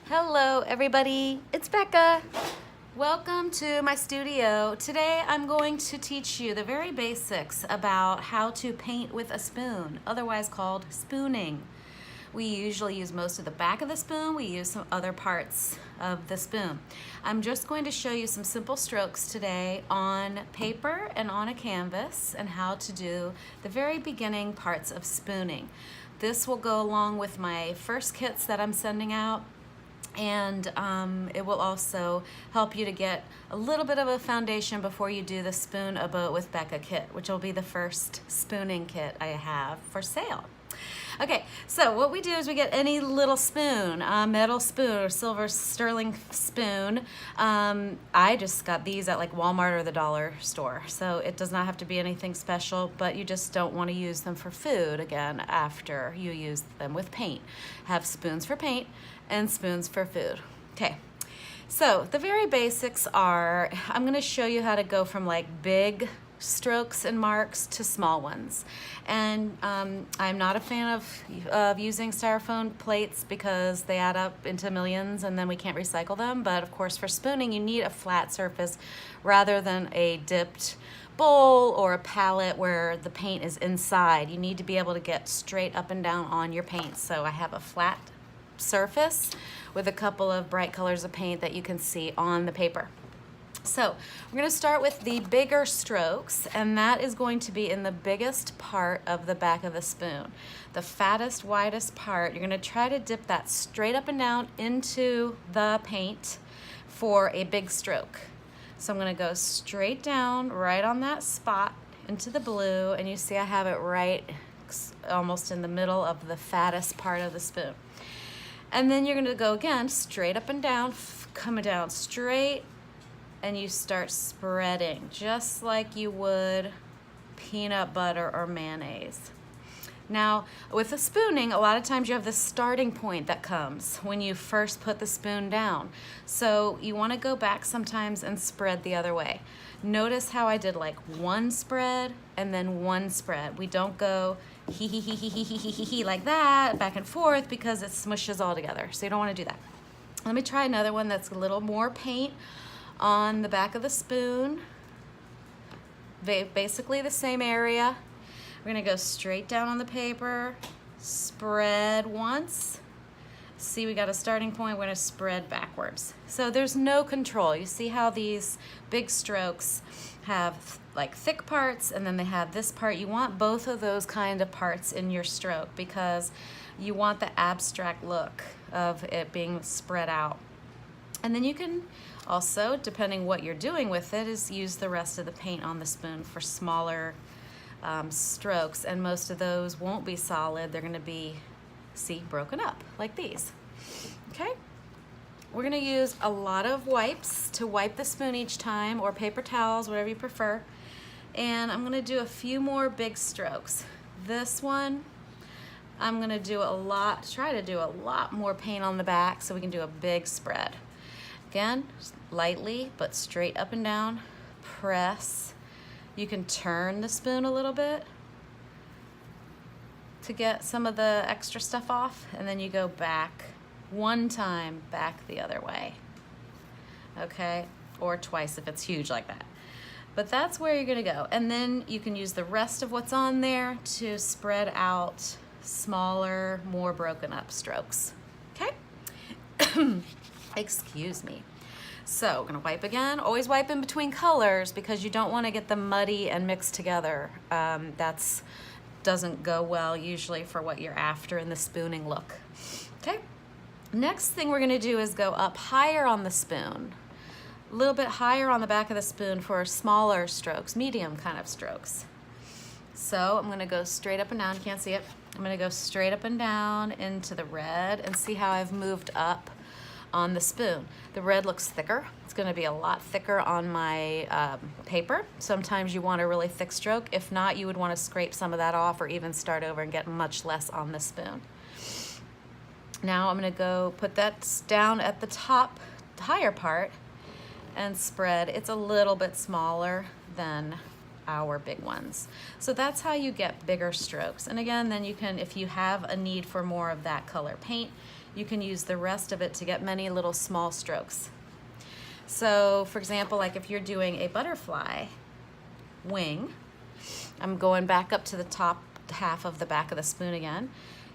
Hello everybody, it's Becca. Welcome to my studio. Today I'm going to teach you the very basics about how to paint with a spoon, otherwise called spooning. We usually use most of the back of the spoon. We use some other parts of the spoon. I'm just going to show you some simple strokes today on paper and on a canvas and how to do the very beginning parts of spooning. This will go along with my first kits that I'm sending out, and it will also help you to get a little bit of a foundation before you do the Spoon a Boat with Becca kit, which will be the first spooning kit I have for sale. Okay, so what we do is we get any little spoon, metal spoon or silver sterling spoon. I just got these at like Walmart or the dollar store, so it does not have to be anything special, but you just don't want to use them for food again after you use them with paint. Have spoons for paint and spoons for food. Okay, so the very basics are, I'm going to show you how to go from like big strokes and marks to small ones. And I'm not a fan of using styrofoam plates because they add up into millions and then we can't recycle them. But of course for spooning you need a flat surface rather than a dipped bowl or a palette where the paint is inside. You need to be able to get straight up and down on your paint. So I have a flat surface with a couple of bright colors of paint that you can see on the paper. So we're going to start with the bigger strokes, and that is going to be in the biggest part of the back of the spoon. The fattest, widest part, you're going to try to dip that straight up and down into the paint for a big stroke. So I'm going to go straight down right on that spot into the blue, and you see I have it right almost in the middle of the fattest part of the spoon. And then you're going to go again straight up and down, coming down straight, and you start spreading just like you would peanut butter or mayonnaise. Now with the spooning, a lot of times you have this starting point that comes when you first put the spoon down. So you want to go back sometimes and spread the other way. Notice how I did like one spread and then one spread. We don't go he like that back and forth because it smushes all together. So you don't want to do that. Let me try another one that's a little more paint on the back of the spoon. Basically the same area. We're gonna go straight down on the paper, spread once. See, we got a starting point, we're gonna spread backwards. So there's no control. You see how these big strokes have like thick parts and then they have this part. You want both of those kind of parts in your stroke because you want the abstract look of it being spread out. And then you can also, depending what you're doing with it, is use the rest of the paint on the spoon for smaller strokes, and most of those won't be solid. They're going to be, see, broken up like these. Okay, we're going to use a lot of wipes to wipe the spoon each time, or paper towels, whatever you prefer. And I'm going to do a few more big strokes. This one I'm going to do try to do a lot more paint on the back so we can do a big spread. Again, lightly but straight up and down, press. You can turn the spoon a little bit to get some of the extra stuff off, and then you go back one time, back the other way. Okay, or twice if it's huge like that. But that's where you're gonna go. And then you can use the rest of what's on there to spread out smaller, more broken up strokes. Okay? Excuse me. So we're gonna wipe again. Always wipe in between colors because you don't wanna get them muddy and mixed together. That's doesn't go well usually for what you're after in the spooning look. Okay, next thing we're gonna do is go up higher on the spoon. A little bit higher on the back of the spoon for smaller strokes, medium kind of strokes. So I'm gonna go straight up and down, you can't see it. I'm gonna go straight up and down into the red and see how I've moved up on the spoon. The red looks thicker. It's gonna be a lot thicker on my paper. Sometimes you want a really thick stroke. If not, you would wanna scrape some of that off or even start over and get much less on the spoon. Now I'm gonna go put that down at the top, the higher part, and spread. It's a little bit smaller than our big ones. So that's how you get bigger strokes. And again, then you can, if you have a need for more of that color paint, you can use the rest of it to get many little small strokes. So for example, like if you're doing a butterfly wing, I'm going back up to the top half of the back of the spoon again.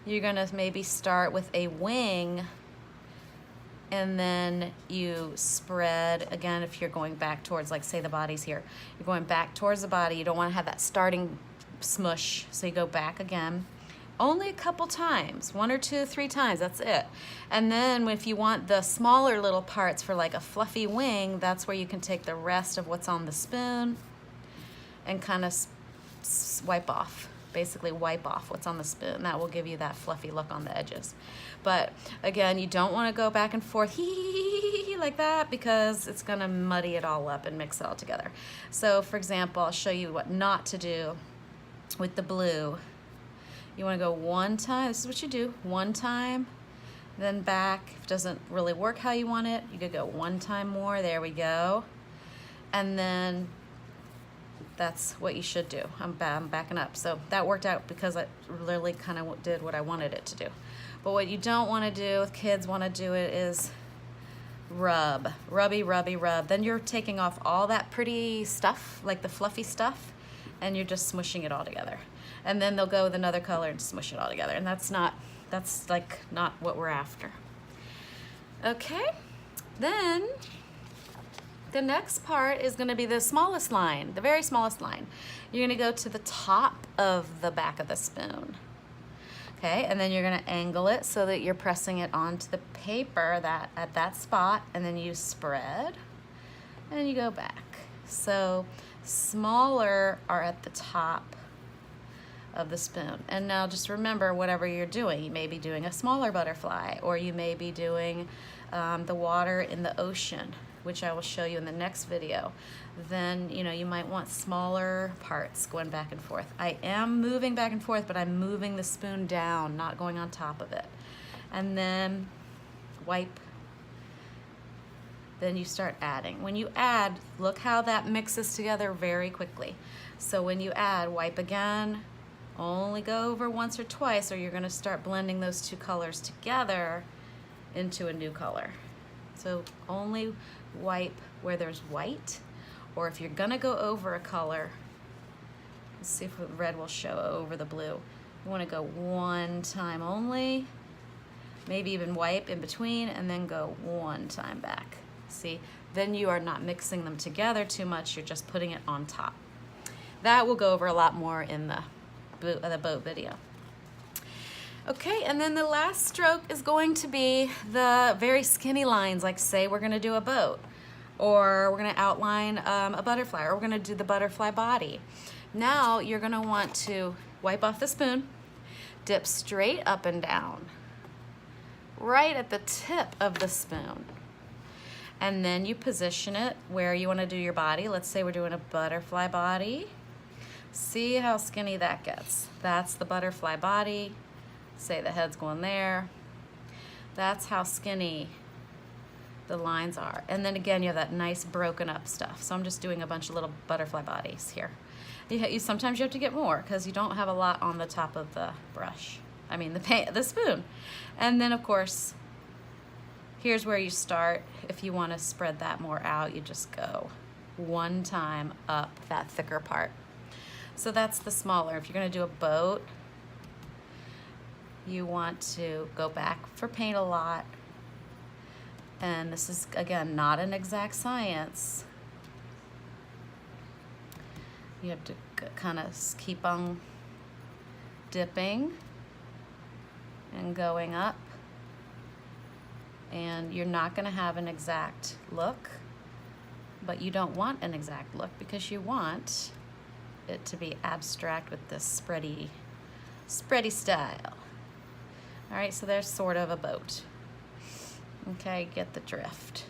You're gonna maybe start with a wing, and then you spread again. If you're going back towards, like say the body's here, you're going back towards the body. You don't want to have that starting smush, so you go back again. Only a couple times, 1 or 2, 3 times, that's it. And then if you want the smaller little parts for like a fluffy wing, that's where you can take the rest of what's on the spoon and kind of wipe off, basically wipe off what's on the spoon. That will give you that fluffy look on the edges. But again, you don't want to go back and forth like that, because it's gonna muddy it all up and mix it all together. So for example, I'll show you what not to do with the blue. You want to go one time, this is what you do, one time, then back. If it doesn't really work how you want it, you could go one time more, there we go. And then that's what you should do. I'm backing up. So that worked out because I literally kind of did what I wanted it to do. But what you don't want to do, if kids want to do it, is rub. Rubby, rubby, rub. Then you're taking off all that pretty stuff, like the fluffy stuff, and you're just smushing it all together. And then they'll go with another color and smush it all together. And that's like not what we're after. Okay, then the next part is gonna be the smallest line, the very smallest line. You're gonna go to the top of the back of the spoon. Okay, and then you're gonna angle it so that you're pressing it onto the paper at that spot, and then you spread and you go back. So smaller are at the top of the spoon. And now just remember, whatever you're doing, you may be doing a smaller butterfly, or you may be doing the water in the ocean, which I will show you in the next video. Then you might want smaller parts going back and forth. I am moving back and forth, but I'm moving the spoon down, not going on top of it. And then wipe. Then you start adding. When you add, look how that mixes together very quickly. So when you add, wipe again. Only go over once or twice, or you're going to start blending those two colors together into a new color. So only wipe where there's white, or if you're going to go over a color, let's see if red will show over the blue. You want to go one time only, maybe even wipe in between, and then go one time back. See, then you are not mixing them together too much, you're just putting it on top. That will go over a lot more in the boat video. Okay, and then the last stroke is going to be the very skinny lines, like say we're gonna do a boat, or we're gonna outline a butterfly, or we're gonna do the butterfly body. Now you're gonna want to wipe off the spoon, dip straight up and down, right at the tip of the spoon. And then you position it where you wanna do your body. Let's say we're doing a butterfly body. See how skinny that gets. That's the butterfly body. Say the head's going there. That's how skinny the lines are. And then again, you have that nice broken up stuff. So I'm just doing a bunch of little butterfly bodies here. Sometimes you have to get more because you don't have a lot on the top of the brush. I mean the spoon. And then of course, here's where you start. If you want to spread that more out, you just go one time up that thicker part. So that's the smaller. If you're going to do a boat, you want to go back for paint a lot. And this is, again, not an exact science. You have to kind of keep on dipping and going up. And you're not going to have an exact look, but you don't want an exact look because you want it to be abstract with this spready style. All right, so there's sort of a boat. Okay, get the drift,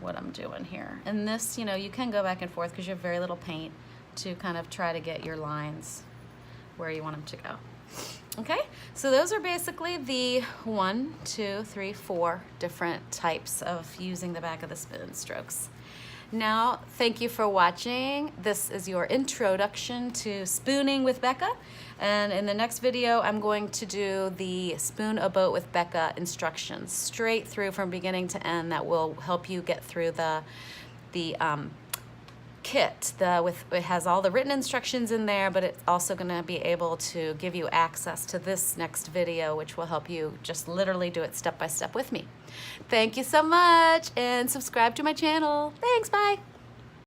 what I'm doing here. And this, you can go back and forth because you have very little paint to kind of try to get your lines where you want them to go. Okay, so those are basically the 4 different types of using the back of the spoon strokes. Now, thank you for watching. This is your introduction to spooning with Becca. And in the next video, I'm going to do the Spoon a Boat with Becca instructions straight through from beginning to end that will help you get through the kit. It has all the written instructions in there, but it's also going to be able to give you access to this next video, which will help you just literally do it step by step with me. Thank you so much, and subscribe to my channel. Thanks, bye.